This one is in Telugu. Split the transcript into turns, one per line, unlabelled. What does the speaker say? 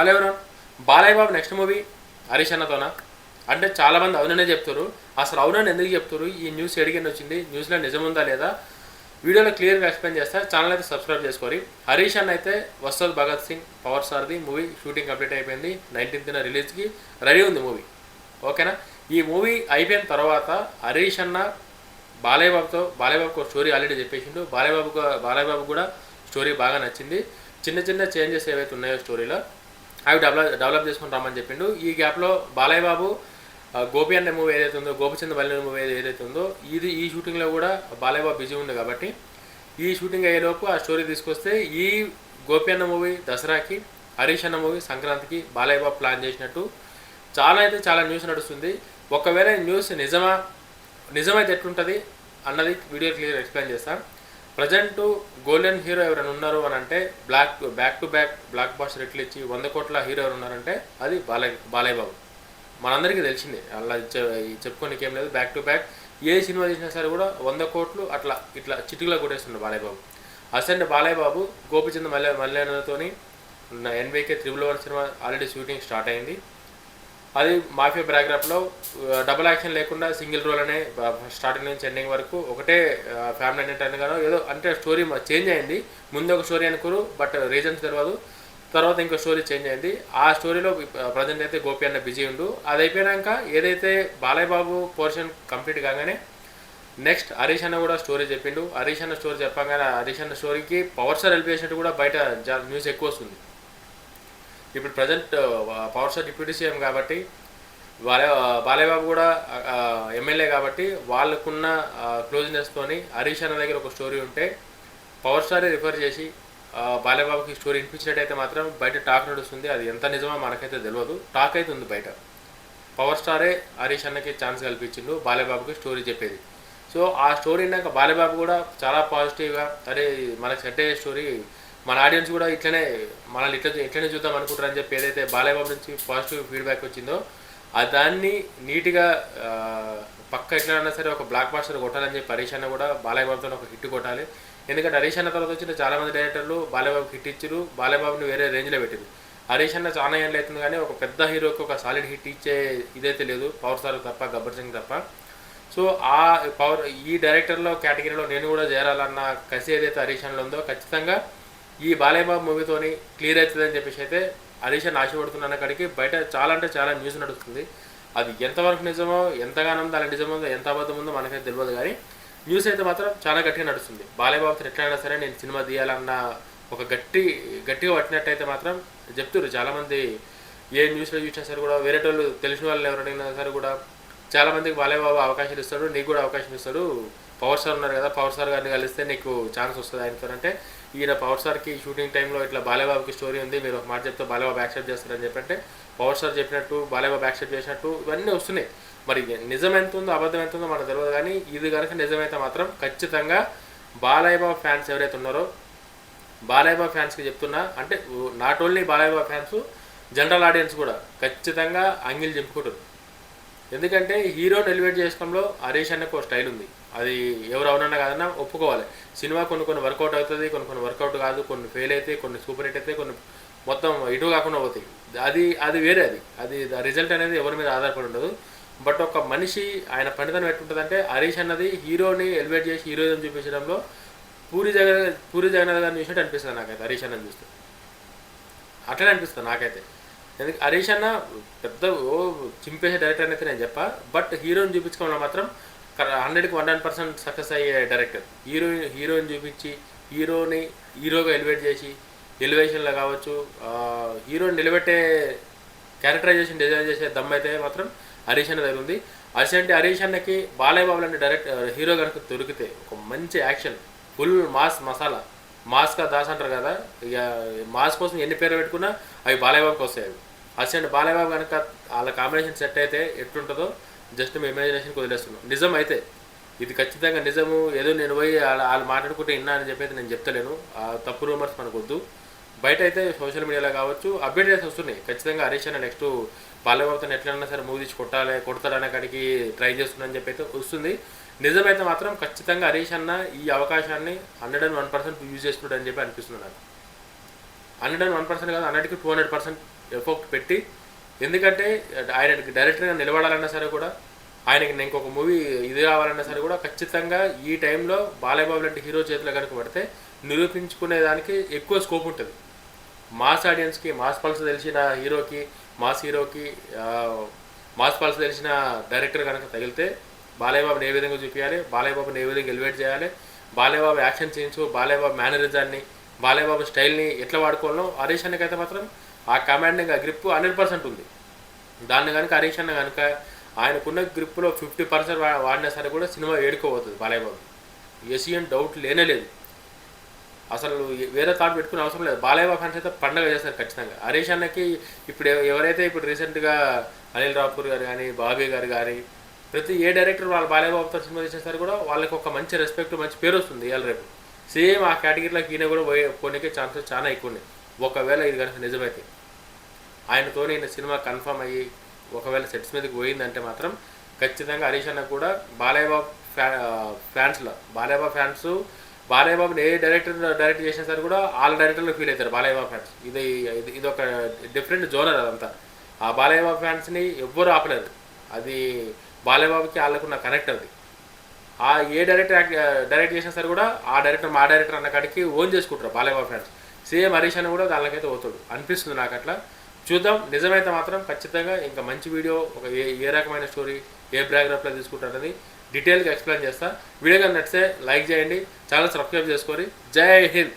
హలో ఎవరు బాలయ్య బాబు నెక్స్ట్ మూవీ హరీష్ అన్నతోనా అంటే చాలామంది అవుననే చెప్తారు. అసలు అవునని ఎందుకు చెప్తారు, ఈ న్యూస్ ఎడిగిన వచ్చింది, న్యూస్లో నిజం ఉందా లేదా, వీడియోలో క్లియర్గా ఎక్స్ప్లెయిన్ చేస్తా. ఛానల్ అయితే సబ్స్క్రైబ్ చేసుకోవాలి. హరీష్ అన్న అయితే వస్తద్ భగత్ సింగ్ పవర్ స్టార్ది మూవీ షూటింగ్ కంప్లీట్ అయిపోయింది. 19th రిలీజ్కి రెడీ ఉంది మూవీ. ఓకేనా. ఈ మూవీ అయిపోయిన తర్వాత హరీష్ అన్న బాలయ్యబాబుకు ఒక స్టోరీ ఆల్రెడీ చెప్పేసిండు. బాలయ్యబాబు కూడా స్టోరీ బాగా నచ్చింది. చిన్న చిన్న చేంజెస్ ఏవైతే ఉన్నాయో స్టోరీలో అవి డెవలప్ చేసుకుని రమ్మని చెప్పిండు. ఈ గ్యాప్లో బాలయ్యబాబు గోపి అనే మూవీ ఏదైతే ఉందో, గోపిచంద్ బల్లి మూవీ ఏదైతే ఉందో, ఈ షూటింగ్లో కూడా బాలయ్యబాబు బిజీ ఉంది కాబట్టి ఈ షూటింగ్ అయ్యేలోపు ఆ స్టోరీ తీసుకొస్తే ఈ గోపి అన్న మూవీ దసరాకి, హరీష్ అన్న మూవీ సంక్రాంతికి బాలయ్యబాబు ప్లాన్ చేసినట్టు చాలా న్యూస్ నడుస్తుంది. ఒకవేళ న్యూస్ నిజమైతే ఎట్లుంటుంది అన్నది వీడియో క్లియర్ ఎక్స్ప్లెయిన్ చేస్తాను. ప్రజెంట్ గోల్డెన్ హీరో ఎవరైనా ఉన్నారు అని అంటే back to back blockbuster హిట్లు ఇచ్చి 100 కోట్ల హీరో ఎవరు ఉన్నారంటే అది బాలయ్యబాబు. మనందరికీ తెలిసిందే, అలా చెప్పుకోనికి ఏం లేదు. Back to back A cinema చేసినా సరే కూడా 100 కోట్లు ఇట్లా చిటికలో కొట్టేస్తున్నాడు బాలయ్యబాబు. అసలు బాలయ్యబాబు గోపిచంద్ మల్లెతోని NYK 111 cinema already shooting start అయింది. అది మాఫియా బ్యాక్గ్రాప్లో డబుల్ యాక్షన్ లేకుండా సింగిల్ రోల్ అనే స్టార్టింగ్ నుంచి ఎండింగ్ వరకు ఒకటే ఫ్యామిలీ ఎంటర్టైనర్ ఏదో అంటే స్టోరీ చేంజ్ అయింది. ముందు ఒక స్టోరీ అనుకోరు, బట్ రీజన్స్ తెలియదు. తర్వాత ఇంకో స్టోరీ చేంజ్ అయింది. ఆ స్టోరీలో ప్రజెంట్ అయితే గోపి అన్న బిజీ ఉండు. అది అయిపోయాక ఏదైతే బాలయ్యబాబు పోర్షన్ కంప్లీట్ కాగానే నెక్స్ట్ హరీష్ అన్న కూడా స్టోరీ చెప్పిండు. హరీష్ అన్న స్టోరీ చెప్పగానే హరీష్ అన్న స్టోరీకి పవర్ స్టార్ హెల్ప్ చేసినట్టు కూడా బయట న్యూస్ ఎక్కువ వస్తుంది. ఇప్పుడు present power star deputy CM కాబట్టి బాలయ్యబాబు కూడా ఎమ్మెల్యే కాబట్టి వాళ్ళకున్న క్లోజ్నెస్తోని హరీష్ అన్న దగ్గర ఒక స్టోరీ ఉంటే పవర్ స్టారే రిఫర్ చేసి బాలయ్యబాబుకి స్టోరీ వినిపించినట్టయితే మాత్రం బయట టాక్ నడుస్తుంది. అది ఎంత నిజమో మనకైతే తెలియదు, టాక్ అయితే ఉంది బయట. పవర్ స్టారే హరీష్ అన్నకి ఛాన్స్ కల్పించిండు బాలయ్యబాబుకి స్టోరీ చెప్పేది. సో ఆ స్టోరీ విన్నాక బాలయ్యబాబు కూడా చాలా పాజిటివ్గా, అరే మనకు సెట్ అయ్యే స్టోరీ, మన ఆడియన్స్ కూడా మనల్ని ఇట్లనే చూద్దాం అనుకుంటారని చెప్పి ఏదైతే బాలయ్యబాబు నుంచి పాజిటివ్ ఫీడ్బ్యాక్ వచ్చిందో దాన్ని నీట్గా పక్క ఎట్లైనా సరే ఒక బ్లాక్ బాస్టర్ కొట్టాలని చెప్పి హరీష్ అన్న కూడా బాలయ్యబాబుతో ఒక హిట్ కొట్టాలి. ఎందుకంటే హరీష్ అన్న తర్వాత వచ్చిన చాలామంది డైరెక్టర్లు బాలయ్యబాబుకి హిట్ ఇచ్చారు, బాలయ్యబాబుని వేరే రేంజ్లో పెట్టారు. హరీష్ అన్న చాలా ఏళ్ళు అవుతుంది కానీ ఒక పెద్ద హీరోకి ఒక సాలిడ్ హిట్ ఇచ్చే ఇదైతే లేదు, పవర్ స్టార్ తప్ప, గబ్బర్ సింగ్ తప్ప. సో ఈ డైరెక్టర్లో కేటగిరీలో నేను కూడా చేరాలన్న కసి ఏదైతే హరీష్ అన్నలో ఉందో ఖచ్చితంగా ఈ బాలయ్యబాబు మూవీతోని క్లియర్ అవుతుందని చెప్పేసి అయితే హరీష్ అన్న ఆశపడుతున్న కాడికి బయట చాలా న్యూస్ నడుస్తుంది. అది ఎంతవరకు నిజమో, ఎంతగానో దాని నిజమో, ఎంత అబద్ధం ఉందో మనకైతే తెలియదు. కానీ న్యూస్ అయితే మాత్రం చాలా గట్టిగా నడుస్తుంది. బాలయ్యబాబుతో ఎట్లయినా సరే నేను సినిమా తీయాలన్న ఒక గట్టిగా పట్టినట్టయితే మాత్రం చెప్తారు చాలామంది. ఏ న్యూస్లో చూసినా సరే కూడా వేరే వాళ్ళు తెలిసిన వాళ్ళు ఎవరైనా సరే కూడా చాలామందికి బాలయ్యబాబు అవకాశాలు ఇస్తాడు, నీకు కూడా అవకాశం ఇస్తాడు. పవర్ స్టార్ ఉన్నారు కదా, పవర్ స్టార్ గారిని కలిస్తే నీకు ఛాన్స్ వస్తుంది ఆయనతో. అంటే ఈయన పవర్ స్టార్కి షూటింగ్ టైంలో ఇట్లా బాలయ్యబాబుకి స్టోరీ ఉంది, మీరు ఒక మాట చెప్తే బాలయ్యబాబు యాక్సెప్ట్ చేస్తారని చెప్పంటే పవర్ స్టార్ చెప్పినట్టు బాలయ్యబాబు యాక్సెప్ట్ చేసినట్టు ఇవన్నీ వస్తున్నాయి. మరి నిజం ఎంత ఉందో అబద్ధం ఎంత ఉందో మనకు తెలియదు. కానీ ఇది కనుక నిజమైతే మాత్రం ఖచ్చితంగా బాలయ్యబాబు ఫ్యాన్స్ ఎవరైతే ఉన్నారో బాలయ్యబాబు ఫ్యాన్స్కి చెప్తున్నా, అంటే not only Balayya Babu fans, general audience కూడా ఖచ్చితంగా అంగిల్ చెప్పుకుంటారు. ఎందుకంటే హీరోని ఎలివేట్ చేసుకోవడంలో హరీష్ అన్నకు ఒక స్టైల్ ఉంది. అది ఎవరు అవునన్నా కాదన్నా ఒప్పుకోవాలి. సినిమా కొన్ని వర్కౌట్ అవుతుంది, కొన్ని వర్కౌట్ కాదు, కొన్ని ఫెయిల్ అయితే, కొన్ని సూపర్ హిట్ అయితే, కొన్ని మొత్తం ఇటు కాకుండా పోతాయి. అది వేరే. అది రిజల్ట్ అనేది ఎవరి మీద ఆధారపడి ఉండదు. బట్ ఒక మనిషి ఆయన పనితనం ఎట్టుంటుందంటే హరీష్ అన్నది హీరోని ఎలివేట్ చేసి హీరోయిజం చూపించడంలో పూరి జగన్నాథ్ గారిని చూసినట్టు అనిపిస్తుంది నాకైతే. హరీష్ అన్నని చూస్తే అట్లనే అనిపిస్తుంది నాకైతే. ఎందుకంటే హరీష్ అన్న పెద్ద చింపేసే డైరెక్టర్ అయితే నేను చెప్పా, బట్ హీరోని చూపించుకోవడం మాత్రం 100కి 100% సక్సెస్ అయ్యే డైరెక్టర్. హీరోయిన్ చూపించి హీరోగా ఎలివేట్ చేసి ఎలివేషన్లో కావచ్చు, హీరోని నిలబెట్టే క్యారెక్టరైజేషన్ డిజైన్ చేసే దమ్ అయితే మాత్రం హరీష్ అన్న దగ్గర ఉంది. అసలు హరీష్ అన్నకి బాలయ్యబాబు లాంటి హీరో కనుక దొరికితే ఒక మంచి యాక్షన్, ఫుల్ మాస్ మసాలా, మాస్గా దాస్ అంటారు కదా, ఇక మాస్ కోసం ఎన్ని పేరు పెట్టుకున్నా అవి బాలయ్యబాబుకి వస్తాయి. అవి అసలు బాలయ్యబాబు కనుక వాళ్ళ కాంబినేషన్ సెట్ అయితే ఎట్లుంటుందో జస్ట్ మీ ఇమాజినేషన్కి వదిలేస్తున్నాం. నిజం అయితే ఇది ఖచ్చితంగా నిజము. ఏదో నేను పోయి వాళ్ళు మాట్లాడుకుంటే విన్నా అని చెప్పి నేను చెప్తలేను. తప్పు రూమర్స్ మనకు వద్దు. బయట అయితే సోషల్ మీడియాలో కావచ్చు అప్డేట్స్ వస్తున్నాయి. ఖచ్చితంగా హరీష్ అన్న నెక్స్ట్ బాలయ్యబాబుతో ఎట్లన్నా సరే మూవీ తీసి కొడతాడనే కాడికి ట్రై చేస్తుందని చెప్పి అయితే వస్తుంది. నిజమైతే మాత్రం ఖచ్చితంగా హరీష్ అన్న ఈ అవకాశాన్ని 101% యూజ్ చేసుకుంటాడని చెప్పి అనిపిస్తుంది నాకు. 101% కాదు, 100కి 200% ఎఫర్ట్ పెట్టి, ఎందుకంటే ఆయన డైరెక్టర్గా నిలబడాలన్నా సరే కూడా, ఆయనకి ఇంకొక మూవీ ఇది రావాలన్నా సరే కూడా ఖచ్చితంగా ఈ టైంలో బాలయ్య బాబు లాంటి హీరో చేతిలో కనుక పడితే నిరూపించుకునే దానికి ఎక్కువ స్కోప్ ఉంటుంది. మాస్ ఆడియన్స్కి, మాస్ పల్స్ తెలిసిన హీరోకి, మాస్ హీరోకి మాస్ పల్స్ తెలిసిన డైరెక్టర్ కనుక తగిలితే బాలయ్య బాబుని ఏ విధంగా చూపించాలి, బాలయ్య బాబుని ఏ విధంగా ఎలివేట్ చేయాలి, బాలయ్య బాబు యాక్షన్ సీన్స్, బాలయ్య బాబు మేనరిజాన్ని, బాలయ్య బాబు స్టైల్ని ఎట్లా వాడుకోవాలో హరీష్ అన్నకి అయితే మాత్రం ఆ కమాండింగ్, ఆ గ్రిప్ 100% ఉంది. దాన్ని కనుక హరీష్ అన్న కనుక ఆయనకున్న గ్రిప్లో 50% వాడినా సరే కూడా సినిమా ఏడుకోబోతుంది బాలయ్య బాబు. ఎసియన్ డౌట్ లేనే లేదు. అసలు వేరే థాట్ పెట్టుకునే అవసరం లేదు. బాలయ్య బాబు ఫ్యాన్స్ అయితే పండగ చేస్తారు ఖచ్చితంగా. హరీష్ అన్నకి ఇప్పుడు ఎవరైతే ఇప్పుడు రీసెంట్గా అనిల్ రాపూర్ గారు కానీ, బాబీ గారు కానీ, ప్రతి ఏ డైరెక్టర్ వాళ్ళు బాలయ్య బాబుతో సినిమా తీసేస్తారు కూడా వాళ్ళకి ఒక మంచి రెస్పెక్ట్, మంచి పేరు వస్తుంది ఇవాళ రేపు. సేమ్ ఆ కేటగిరీలోకి ఈయన కూడా పోనీకే ఛాన్సెస్ చాలా ఎక్కువ ఉన్నాయి. ఒకవేళ ఇది కనుక నిజమైతే ఆయనతో ఈయన సినిమా కన్ఫర్మ్ అయ్యి ఒకవేళ సెట్స్ మీదకి పోయిందంటే మాత్రం ఖచ్చితంగా హరీష్ అన్న కూడా బాలయ్య బాబు ఫ్యాన్స్లో, బాలయ్య బాబు ఫ్యాన్స్ బాలయ్య బాబుని ఏ డైరెక్ట్ చేసినా సరే కూడా వాళ్ళ డైరెక్టర్లో ఫీల్ అవుతారు బాలయ్య బాబు ఫ్యాన్స్. ఇది ఒక డిఫరెంట్ జోనర్ అదంతా. ఆ బాలయ్య బాబు ఫ్యాన్స్ని ఎవ్వరూ ఆపలేరు. అది బాలయ్య బాబుకి వాళ్ళకున్న కనెక్ట్. అది ఆ ఏ డైరెక్ట్ చేసినా సరే కూడా ఆ డైరెక్టర్ మా డైరెక్టర్ అన్న కాడికి ఓన్ చేసుకుంటారు బాలయ్య బాబు ఫ్యాన్స్. సేమ్ హరీష్ అన్న కూడా దానికైతే పోతాడు అనిపిస్తుంది నాకు. అట్లా చూద్దాం. నిజమైతే మాత్రం ఖచ్చితంగా ఇంకా మంచి వీడియో, ఒక ఏ రకమైన స్టోరీ, ఏ బ్యాక్గ్రౌండ్లో తీసుకుంటారనేది డీటెయిల్గా ఎక్స్ప్లెయిన్ చేస్తా. వీడియో కానీ నచ్చితే లైక్ చేయండి, ఛానల్ సబ్స్క్రైబ్ చేసుకొని. జై హింద్.